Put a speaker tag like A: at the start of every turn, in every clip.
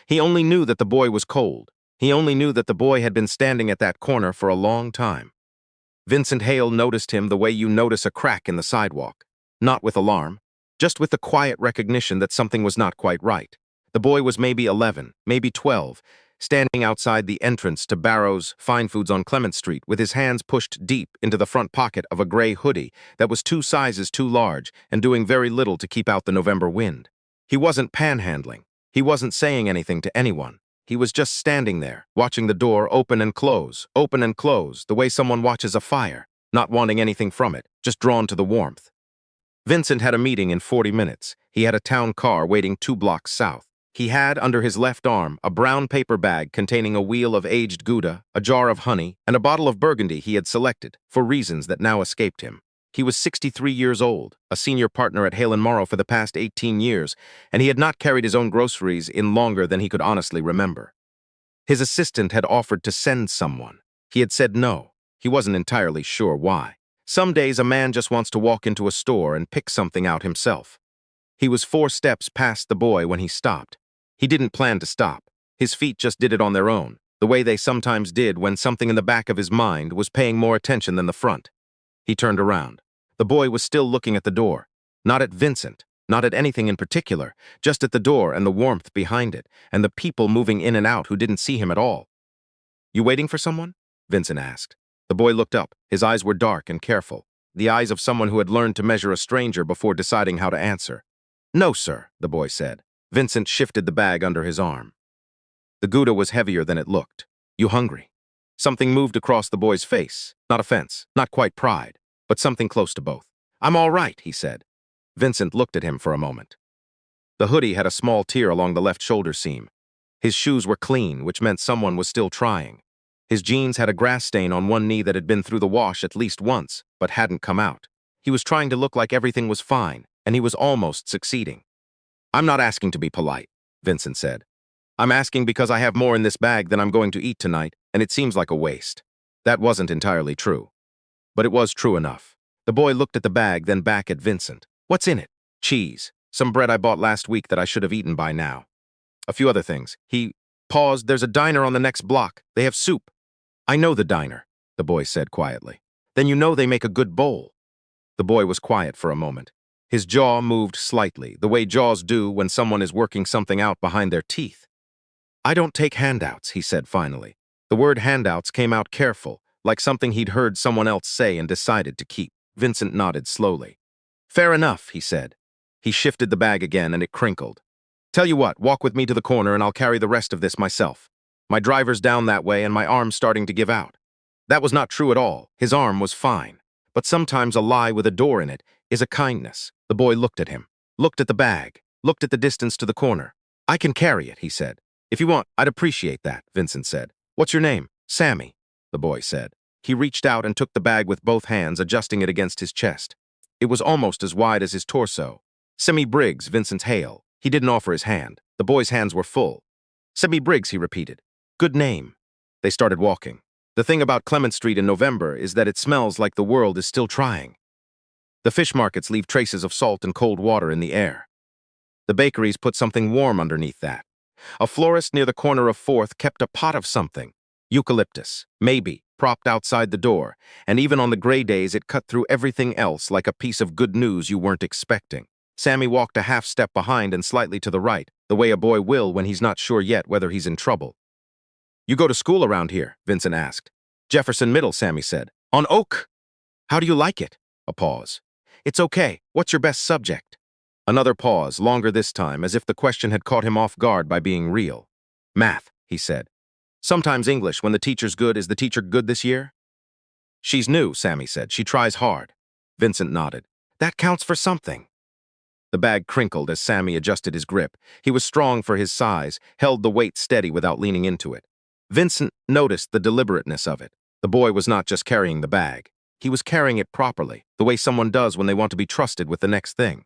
A: He only knew that the boy was cold. He only knew that the boy had been standing at that corner for a long time. Vincent Hale noticed him the way you notice a crack in the sidewalk. Not with alarm, just with the quiet recognition that something was not quite right. The boy was maybe 11, maybe 12, standing outside the entrance to Barrow's Fine Foods on Clement Street with his hands pushed deep into the front pocket of a gray hoodie that was 2 sizes too large and doing very little to keep out the November wind. He wasn't panhandling. He wasn't saying anything to anyone. He was just standing there, watching the door open and close, the way someone watches a fire, not wanting anything from it, just drawn to the warmth. Vincent had a meeting in 40 minutes. He had a town car waiting 2 blocks south. He had, under his left arm, a brown paper bag containing a wheel of aged Gouda, a jar of honey, and a bottle of Burgundy he had selected, for reasons that now escaped him. He was 63 years old, a senior partner at Hale & Morrow for the past 18 years, and he had not carried his own groceries in longer than he could honestly remember. His assistant had offered to send someone. He had said no. He wasn't entirely sure why. Some days a man just wants to walk into a store and pick something out himself. He was 4 steps past the boy when he stopped. He didn't plan to stop. His feet just did it on their own, the way they sometimes did when something in the back of his mind was paying more attention than the front. He turned around. The boy was still looking at the door. Not at Vincent, not at anything in particular, just at the door and the warmth behind it, and the people moving in and out who didn't see him at all. "You waiting for someone?" Vincent asked. The boy looked up. His eyes were dark and careful, the eyes of someone who had learned to measure a stranger before deciding how to answer. "No, sir," the boy said. Vincent shifted the bag under his arm. The Gouda was heavier than it looked. "You hungry?" Something moved across the boy's face. Not offense, not quite pride, but something close to both. "I'm all right," he said. Vincent looked at him for a moment. The hoodie had a small tear along the left shoulder seam. His shoes were clean, which meant someone was still trying. His jeans had a grass stain on one knee that had been through the wash at least once, but hadn't come out. He was trying to look like everything was fine, and he was almost succeeding. "I'm not asking to be polite," Vincent said. "I'm asking because I have more in this bag than I'm going to eat tonight, and it seems like a waste." That wasn't entirely true, but it was true enough. The boy looked at the bag, then back at Vincent. "What's in it?" "Cheese. Some bread I bought last week that I should have eaten by now. A few other things." He paused. "There's a diner on the next block. They have soup." "I know the diner," the boy said quietly. "Then you know they make a good bowl." The boy was quiet for a moment. His jaw moved slightly, the way jaws do when someone is working something out behind their teeth. "I don't take handouts," he said finally. The word handouts came out careful, like something he'd heard someone else say and decided to keep. Vincent nodded slowly. "Fair enough," he said. He shifted the bag again and it crinkled. "Tell you what, walk with me to the corner and I'll carry the rest of this myself. My driver's down that way and my arm's starting to give out." That was not true at all. His arm was fine. But sometimes a lie with a door in it is a kindness. The boy looked at him, looked at the bag, looked at the distance to the corner. "I can carry it," he said. "If you want, I'd appreciate that," Vincent said. "What's your name?" "Sammy," the boy said. He reached out and took the bag with both hands, adjusting it against his chest. It was almost as wide as his torso. "Sammy Briggs, Vincent Hale." He didn't offer his hand. The boy's hands were full. "Sammy Briggs," he repeated. "Good name." They started walking. The thing about Clement Street in November is that it smells like the world is still trying. The fish markets leave traces of salt and cold water in the air. The bakeries put something warm underneath that. A florist near the corner of 4th kept a pot of something. Eucalyptus, maybe, propped outside the door, and even on the gray days it cut through everything else like a piece of good news you weren't expecting. Sammy walked a half step behind and slightly to the right, the way a boy will when he's not sure yet whether he's in trouble. "You go to school around here?" Vincent asked. "Jefferson Middle," Sammy said. "On Oak? How do you like it?" A pause. "It's okay. What's your best subject?" Another pause, longer this time, as if the question had caught him off guard by being real. "Math," he said. "Sometimes English, when the teacher's good. Is the teacher good this year?" "She's new," Sammy said. "She tries hard." Vincent nodded. "That counts for something." The bag crinkled as Sammy adjusted his grip. He was strong for his size, held the weight steady without leaning into it. Vincent noticed the deliberateness of it. The boy was not just carrying the bag. He was carrying it properly, the way someone does when they want to be trusted with the next thing.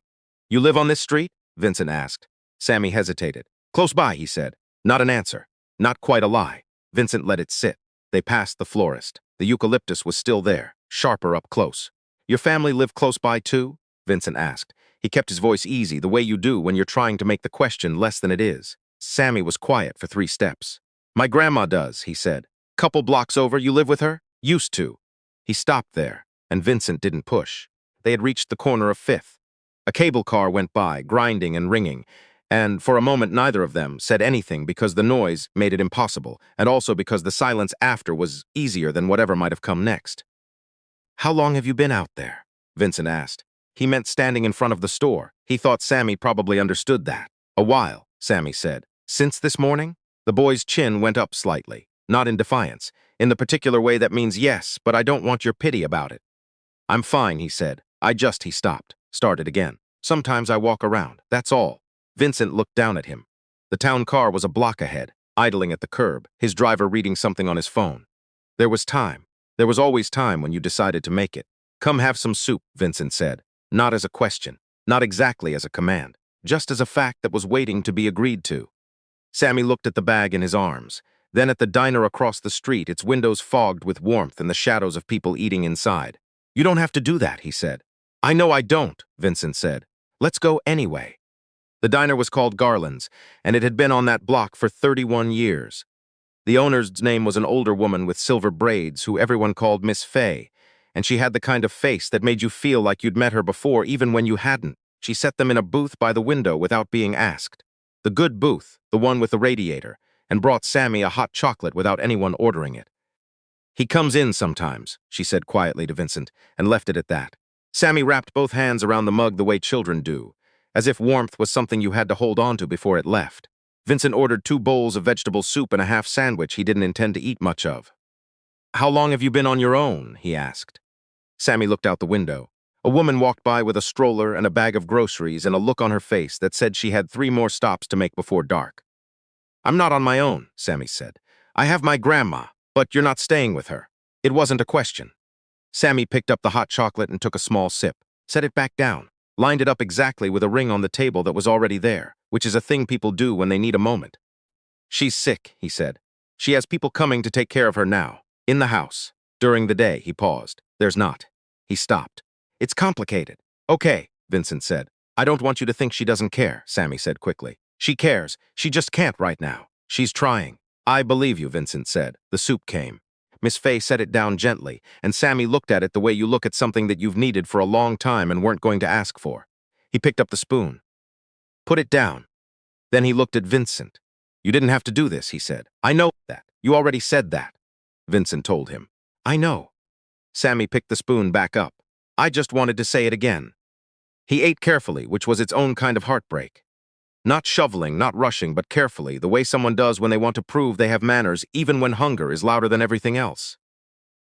A: "You live on this street?" Vincent asked. Sammy hesitated. "Close by," he said. Not an answer. Not quite a lie. Vincent let it sit. They passed the florist. The eucalyptus was still there, sharper up close. "Your family live close by too?" Vincent asked. He kept his voice easy, the way you do when you're trying to make the question less than it is. Sammy was quiet for 3 steps. My grandma does, he said. Couple blocks over, you live with her? Used to. He stopped there, and Vincent didn't push. They had reached the corner of 5th. A cable car went by, grinding and ringing, and for a moment neither of them said anything because the noise made it impossible, and also because the silence after was easier than whatever might have come next. How long have you been out there? Vincent asked. He meant standing in front of the store. He thought Sammy probably understood that. A while, Sammy said. Since this morning? The boy's chin went up slightly, not in defiance, in the particular way that means yes, but I don't want your pity about it. I'm fine, he said. He stopped, started again. Sometimes I walk around, that's all. Vincent looked down at him. The town car was a block ahead, idling at the curb, his driver reading something on his phone. There was time. There was always time when you decided to make it. Come have some soup, Vincent said, not as a question, not exactly as a command, just as a fact that was waiting to be agreed to. Sammy looked at the bag in his arms, then at the diner across the street, its windows fogged with warmth and the shadows of people eating inside. You don't have to do that, he said. I know I don't, Vincent said. Let's go anyway. The diner was called Garland's, and it had been on that block for 31 years. The owner's name was an older woman with silver braids who everyone called Miss Fay, and she had the kind of face that made you feel like you'd met her before even when you hadn't. She set them in a booth by the window without being asked. The good booth, the one with the radiator, and brought Sammy a hot chocolate without anyone ordering it. He comes in sometimes, she said quietly to Vincent, and left it at that. Sammy wrapped both hands around the mug the way children do, as if warmth was something you had to hold on to before it left. Vincent ordered 2 bowls of vegetable soup and a half sandwich he didn't intend to eat much of. How long have you been on your own? He asked. Sammy looked out the window. A woman walked by with a stroller and a bag of groceries and a look on her face that said she had 3 more stops to make before dark. I'm not on my own, Sammy said. I have my grandma, but you're not staying with her. It wasn't a question. Sammy picked up the hot chocolate and took a small sip, set it back down, lined it up exactly with a ring on the table that was already there, which is a thing people do when they need a moment. She's sick, he said. She has people coming to take care of her now, in the house. During the day, he paused. There's not. He stopped. It's complicated. Okay, Vincent said. I don't want you to think she doesn't care, Sammy said quickly. She cares. She just can't right now. She's trying. I believe you, Vincent said. The soup came. Miss Fay set it down gently, and Sammy looked at it the way you look at something that you've needed for a long time and weren't going to ask for. He picked up the spoon. Put it down. Then he looked at Vincent. You didn't have to do this, he said. I know that. You already said that. Vincent told him. I know. Sammy picked the spoon back up. I just wanted to say it again. He ate carefully, which was its own kind of heartbreak. Not shoveling, not rushing, but carefully, the way someone does when they want to prove they have manners, even when hunger is louder than everything else.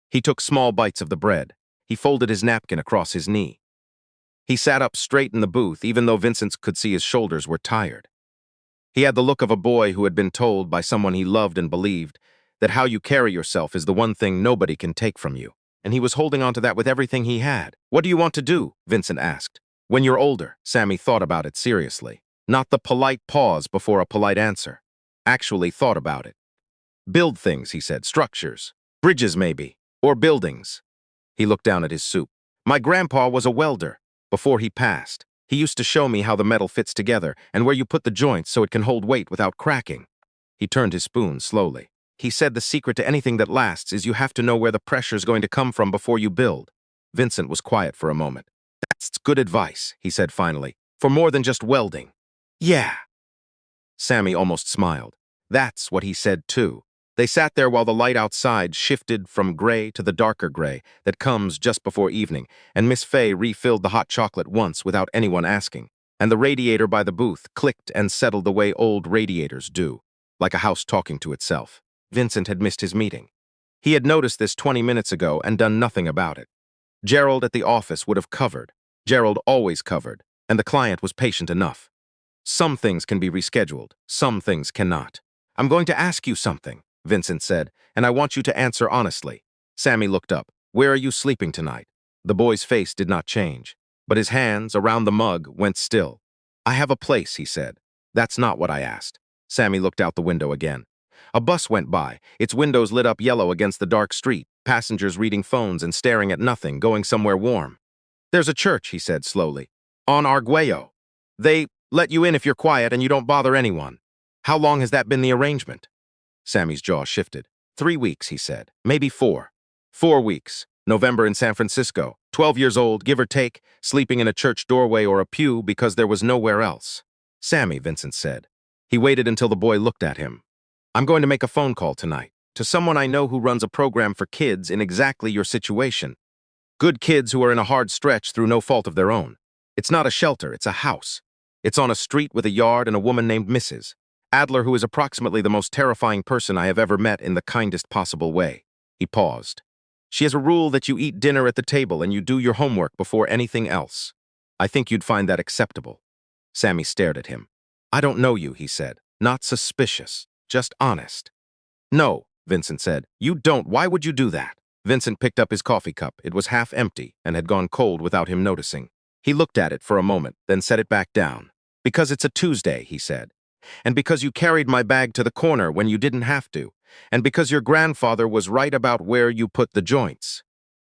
A: He took small bites of the bread. He folded his napkin across his knee. He sat up straight in the booth, even though Vincent could see his shoulders were tired. He had the look of a boy who had been told by someone he loved and believed that how you carry yourself is the one thing nobody can take from you, and he was holding on to that with everything he had. What do you want to do? Vincent asked. When you're older, Sammy thought about it seriously. Not the polite pause before a polite answer. Actually thought about it. Build things, he said. Structures. Bridges, maybe. Or buildings. He looked down at his soup. My grandpa was a welder. Before he passed, he used to show me how the metal fits together and where you put the joints so it can hold weight without cracking. He turned his spoon slowly. He said the secret to anything that lasts is you have to know where the pressure's going to come from before you build. Vincent was quiet for a moment. That's good advice, he said finally, for more than just welding. Yeah. Sammy almost smiled. That's what he said too. They sat there while the light outside shifted from gray to the darker gray that comes just before evening, and Miss Fay refilled the hot chocolate once without anyone asking, and the radiator by the booth clicked and settled the way old radiators do, like a house talking to itself. Vincent had missed his meeting. He had noticed this 20 minutes ago and done nothing about it. Gerald at the office would have covered. Gerald always covered, and the client was patient enough. Some things can be rescheduled, some things cannot. I'm going to ask you something, Vincent said, and I want you to answer honestly. Sammy looked up. Where are you sleeping tonight? The boy's face did not change, but his hands, around the mug, went still. I have a place, he said. That's not what I asked. Sammy looked out the window again. A bus went by, its windows lit up yellow against the dark street, passengers reading phones and staring at nothing, going somewhere warm. There's a church, he said slowly. On Arguello. They let you in if you're quiet and you don't bother anyone. How long has that been the arrangement? Sammy's jaw shifted. 3 weeks, he said. Maybe 4. 4 weeks. November in San Francisco. 12 years old, give or take, sleeping in a church doorway or a pew because there was nowhere else. Sammy, Vincent said. He waited until the boy looked at him. I'm going to make a phone call tonight to someone I know who runs a program for kids in exactly your situation. Good kids who are in a hard stretch through no fault of their own. It's not a shelter, it's a house. It's on a street with a yard and a woman named Mrs. Adler, who is approximately the most terrifying person I have ever met in the kindest possible way. He paused. She has a rule that you eat dinner at the table and you do your homework before anything else. I think you'd find that acceptable. Sammy stared at him. I don't know you, he said. Not suspicious, just honest. No, Vincent said. You don't. Why would you do that? Vincent picked up his coffee cup. It was half empty and had gone cold without him noticing. He looked at it for a moment, then set it back down. Because it's a Tuesday, he said. And because you carried my bag to the corner when you didn't have to. And because your grandfather was right about where you put the joints.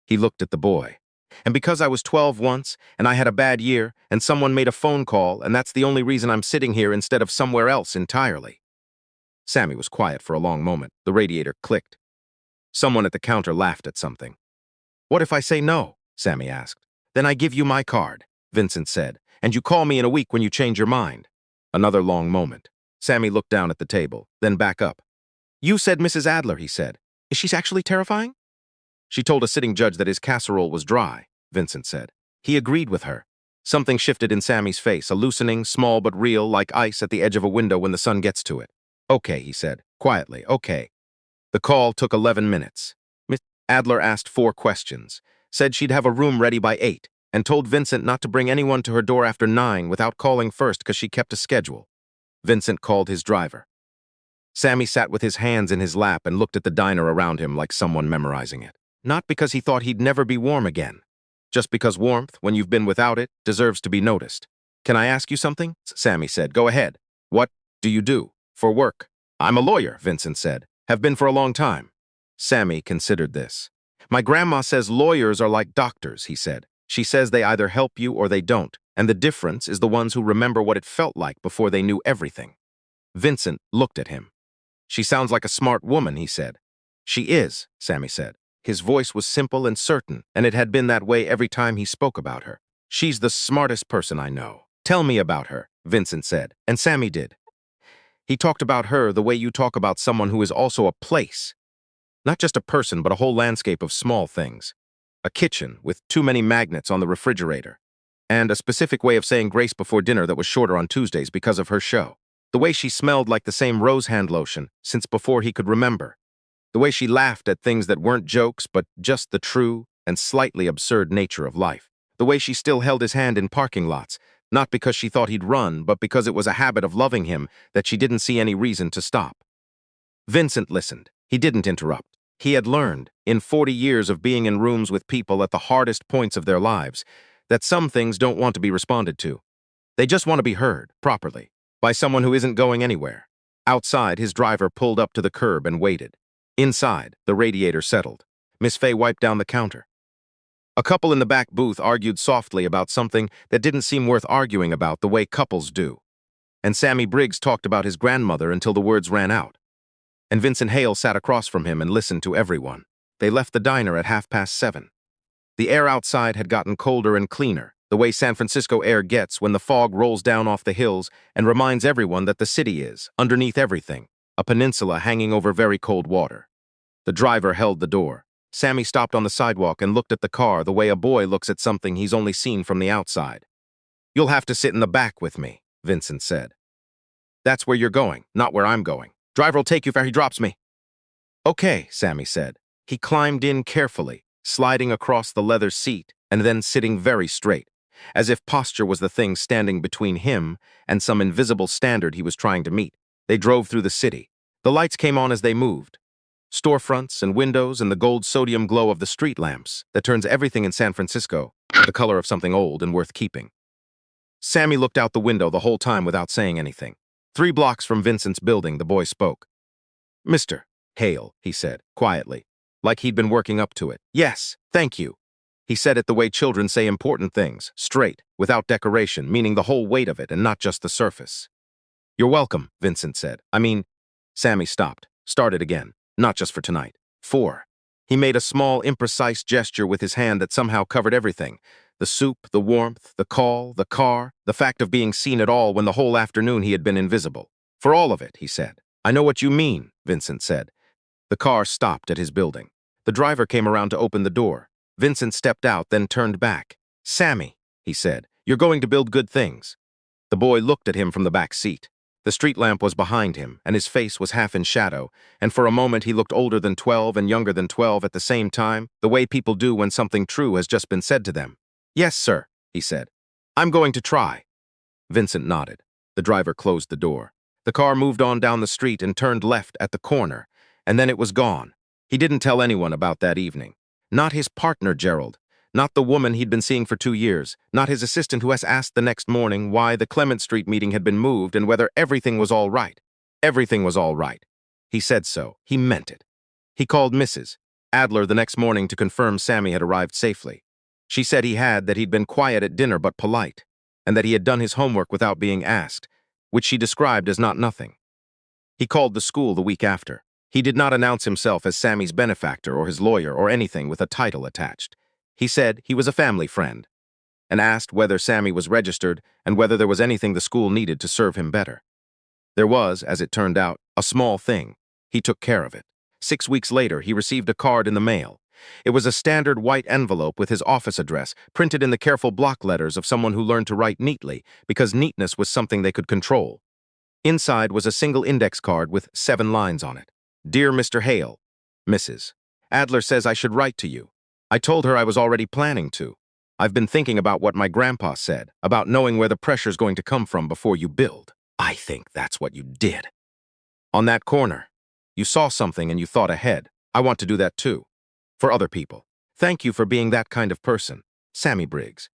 A: He looked at the boy. And because I was 12 once, and I had a bad year, and someone made a phone call, and that's the only reason I'm sitting here instead of somewhere else entirely. Sammy was quiet for a long moment. The radiator clicked. Someone at the counter laughed at something. What if I say no? Sammy asked. Then I give you my card, Vincent said, and you call me in a week when you change your mind. Another long moment. Sammy looked down at the table, then back up. You said Mrs. Adler, he said. Is she actually terrifying? She told a sitting judge that his casserole was dry, Vincent said. He agreed with her. Something shifted in Sammy's face, a loosening, small but real, like ice at the edge of a window when the sun gets to it. Okay, he said, quietly, okay. The call took 11 minutes. Miss Adler asked 4 questions, said she'd have a room ready by 8, and told Vincent not to bring anyone to her door after 9 without calling first because she kept a schedule. Vincent called his driver. Sammy sat with his hands in his lap and looked at the diner around him like someone memorizing it. Not because he thought he'd never be warm again. Just because warmth, when you've been without it, deserves to be noticed. Can I ask you something? Sammy said. Go ahead. What do you do for work? I'm a lawyer, Vincent said. Have been for a long time. Sammy considered this. My grandma says lawyers are like doctors, he said. She says they either help you or they don't, and the difference is the ones who remember what it felt like before they knew everything. Vincent looked at him. She sounds like a smart woman, he said. She is, Sammy said. His voice was simple and certain, and it had been that way every time he spoke about her. She's the smartest person I know. Tell me about her, Vincent said, and Sammy did. He talked about her the way you talk about someone who is also a place. Not just a person, but a whole landscape of small things. A kitchen with too many magnets on the refrigerator. And a specific way of saying grace before dinner that was shorter on Tuesdays because of her show. The way she smelled like the same rose hand lotion since before he could remember. The way she laughed at things that weren't jokes but just the true and slightly absurd nature of life. The way she still held his hand in parking lots, not because she thought he'd run, but because it was a habit of loving him that she didn't see any reason to stop. Vincent listened. He didn't interrupt. He had learned, in 40 years of being in rooms with people at the hardest points of their lives, that some things don't want to be responded to. They just want to be heard, properly, by someone who isn't going anywhere. Outside, his driver pulled up to the curb and waited. Inside, the radiator settled. Miss Fay wiped down the counter. A couple in the back booth argued softly about something that didn't seem worth arguing about the way couples do. And Sammy Briggs talked about his grandmother until the words ran out. And Vincent Hale sat across from him and listened to everyone. They left the diner at 7:30. The air outside had gotten colder and cleaner, the way San Francisco air gets when the fog rolls down off the hills and reminds everyone that the city is, underneath everything, a peninsula hanging over very cold water. The driver held the door. Sammy stopped on the sidewalk and looked at the car the way a boy looks at something he's only seen from the outside. You'll have to sit in the back with me, Vincent said. That's where you're going, not where I'm going. Driver'll take you where he drops me. Okay, Sammy said. He climbed in carefully, sliding across the leather seat and then sitting very straight, as if posture was the thing standing between him and some invisible standard he was trying to meet. They drove through the city. The lights came on as they moved. Storefronts and windows and the gold sodium glow of the street lamps that turns everything in San Francisco the color of something old and worth keeping. Sammy looked out the window the whole time without saying anything. 3 blocks from Vincent's building, the boy spoke. Mr. Hale, he said, quietly, like he'd been working up to it. Yes, thank you. He said it the way children say important things, straight, without decoration, meaning the whole weight of it and not just the surface. You're welcome, Vincent said. Sammy stopped, started again. Not just for tonight. 4. He made a small, imprecise gesture with his hand that somehow covered everything. The soup, the warmth, the call, the car, the fact of being seen at all when the whole afternoon he had been invisible. For all of it, he said. I know what you mean, Vincent said. The car stopped at his building. The driver came around to open the door. Vincent stepped out, then turned back. Sammy, he said, you're going to build good things. The boy looked at him from the back seat. The street lamp was behind him, and his face was half in shadow, and for a moment he looked older than 12 and younger than 12 at the same time, the way people do when something true has just been said to them. Yes, sir, he said. I'm going to try. Vincent nodded. The driver closed the door. The car moved on down the street and turned left at the corner, and then it was gone. He didn't tell anyone about that evening. Not his partner, Gerald. Not the woman he'd been seeing for 2 years. Not his assistant who has asked the next morning why the Clement Street meeting had been moved and whether everything was all right. Everything was all right. He said so. He meant it. He called Mrs. Adler the next morning to confirm Sammy had arrived safely. She said that he'd been quiet at dinner but polite, and that he had done his homework without being asked, which she described as not nothing. He called the school the week after. He did not announce himself as Sammy's benefactor or his lawyer or anything with a title attached. He said he was a family friend, and asked whether Sammy was registered and whether there was anything the school needed to serve him better. There was, as it turned out, a small thing. He took care of it. 6 weeks later, he received a card in the mail. It was a standard white envelope with his office address, printed in the careful block letters of someone who learned to write neatly, because neatness was something they could control. Inside was a single index card with 7 lines on it. Dear Mr. Hale, Mrs. Adler says I should write to you. I told her I was already planning to. I've been thinking about what my grandpa said, about knowing where the pressure's going to come from before you build. I think that's what you did. On that corner, you saw something and you thought ahead. I want to do that too. For other people. Thank you for being that kind of person. Sammy Briggs.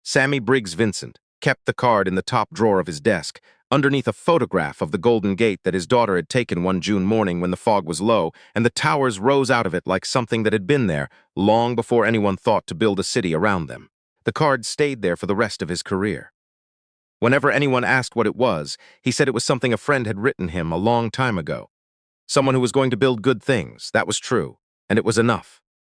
A: Sammy Briggs Vincent kept the card in the top drawer of his desk, underneath a photograph of the Golden Gate that his daughter had taken one June morning when the fog was low, and the towers rose out of it like something that had been there long before anyone thought to build a city around them. The card stayed there for the rest of his career. Whenever anyone asked what it was, he said it was something a friend had written him a long time ago. Someone who was going to build good things, that was true, and it was enough.